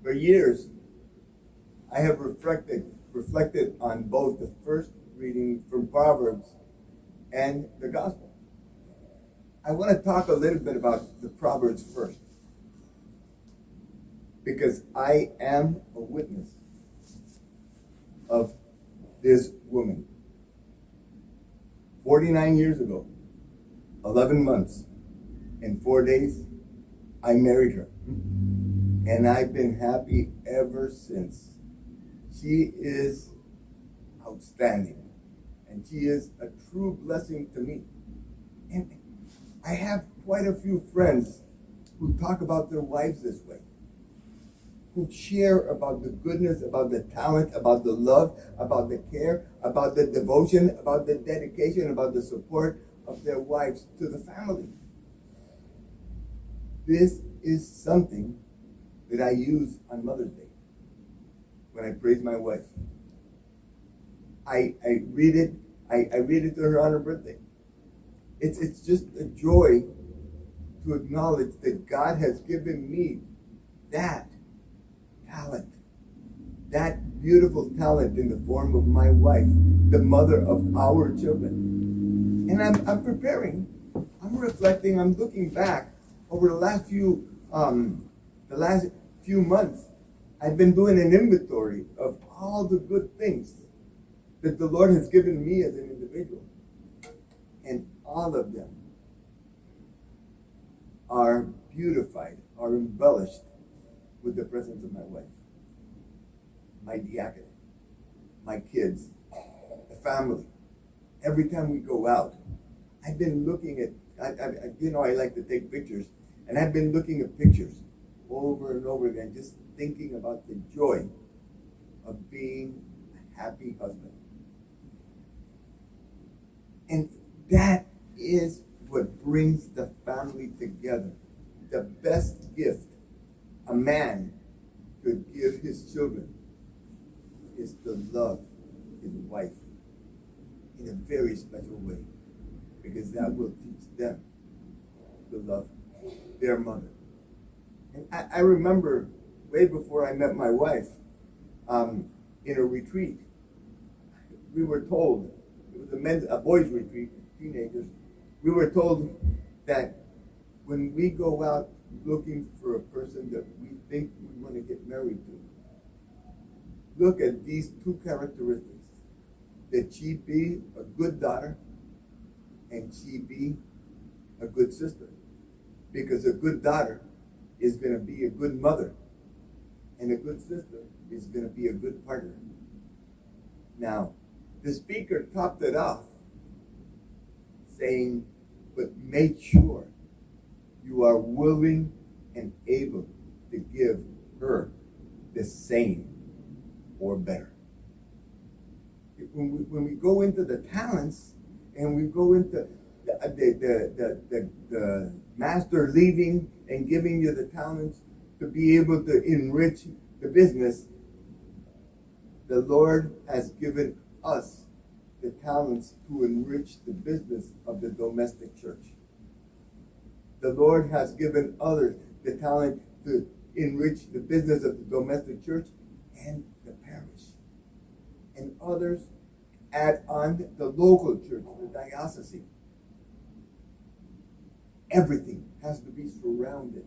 For years, I have reflected on both the first reading from Proverbs and the gospel. I want to talk a little bit about the Proverbs first, because I am a witness of this woman. 49 years ago, 11 months, and 4 days, I married her. And I've been happy ever since. She is outstanding. And she is a true blessing to me. And I have quite a few friends who talk about their wives this way, who share about the goodness, about the talent, about the love, about the care, about the devotion, about the dedication, about the support of their wives to the family. This is something that I use on Mother's Day when I praise my wife. I read it to her on her birthday. It's just a joy to acknowledge that God has given me that talent, that beautiful talent in the form of my wife, the mother of our children. And I'm preparing, I'm reflecting, I'm looking back over the last few months. I've been doing an inventory of all the good things that the Lord has given me as an individual. And all of them are beautified, are embellished with the presence of my wife, my diaconate, my kids, the family. Every time we go out, I've been looking at, I like to take pictures, and I've been looking at pictures over and over again, just thinking about the joy of being a happy husband. And that is what brings the family together. The best gift a man could give his children is to love his wife in a very special way, because that will teach them to love their mother. And I remember way before I met my wife, in a retreat, we were told, it was a boys' retreat, teenagers, we were told that when we go out looking for a person that we think we want to get married to, look at these two characteristics: that she be a good daughter and she be a good sister. Because a good daughter is going to be a good mother, and a good sister is going to be a good partner. Now, the speaker topped it off saying, but make sure you are willing and able to give her the same or better. When we go into the talents, and we go into the master leaving and giving you the talents to be able to enrich the business, the Lord has given us the talents to enrich the business of the domestic church. The Lord has given others the talent to enrich the business of the domestic church and the parish. And others add on the local church, the diocese. Everything has to be surrounded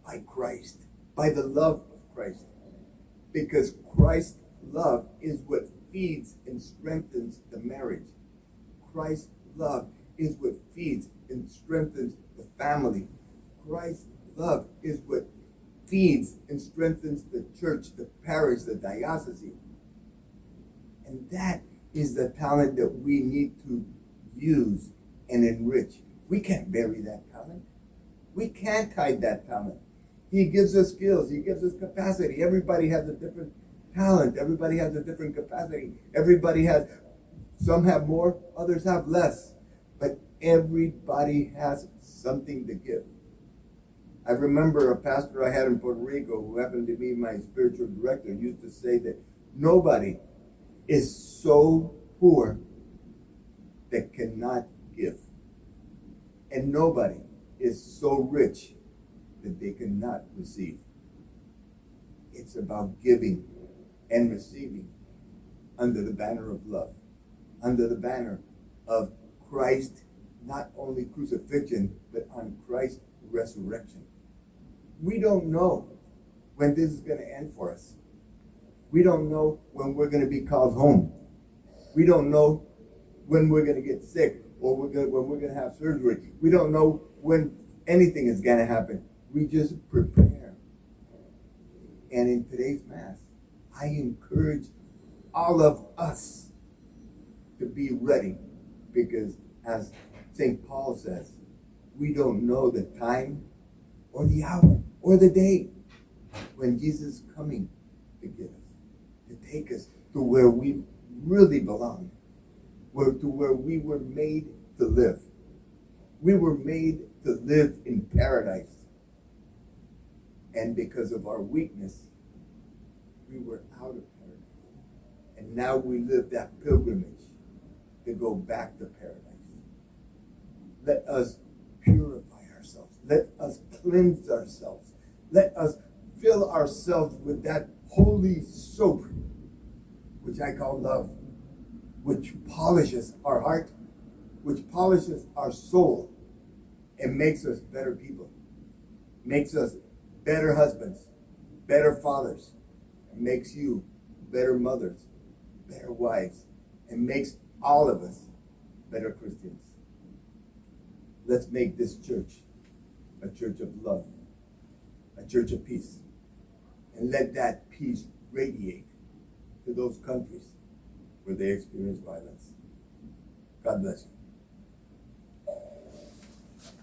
by Christ, by the love of Christ. Because Christ's love is what feeds and strengthens the marriage. Christ's love is what feeds and strengthens the family. Christ's love is what feeds and strengthens the church, the parish, the diocese. And that is the talent that we need to use and enrich. We can't bury that talent. We can't hide that talent. He gives us skills. He gives us capacity. Everybody has a different talent. Everybody has a different capacity. Some have more, others have less. But everybody has something to give. I remember a pastor I had in Puerto Rico, who happened to be my spiritual director, used to say that nobody is so poor that cannot give. And nobody is so rich that they cannot receive. It's about giving and receiving under the banner of love, under the banner of Christ, not only crucifixion, but on Christ's resurrection. We don't know when this is going to end for us. We don't know when we're going to be called home. We don't know when we're going to get sick or when we're going to have surgery. We don't know when anything is going to happen. We just prepare. And in today's Mass, I encourage all of us to be ready, because as St. Paul says, we don't know the time or the hour or the day when Jesus is coming to get us, to take us to where we really belong, to where we were made to live. We were made to live in paradise. And because of our weakness, we were out of paradise. And now we live that pilgrimage to go back to paradise. Let us purify ourselves. Let us cleanse ourselves. Let us fill ourselves with that holy soap, which I call love, which polishes our heart, which polishes our soul, and makes us better people, makes us better husbands, better fathers, and makes you better mothers, better wives, and makes all of us better Christians. Let's make this church a church of love, a church of peace, and let that peace radiate to those countries where they experience violence. God bless you.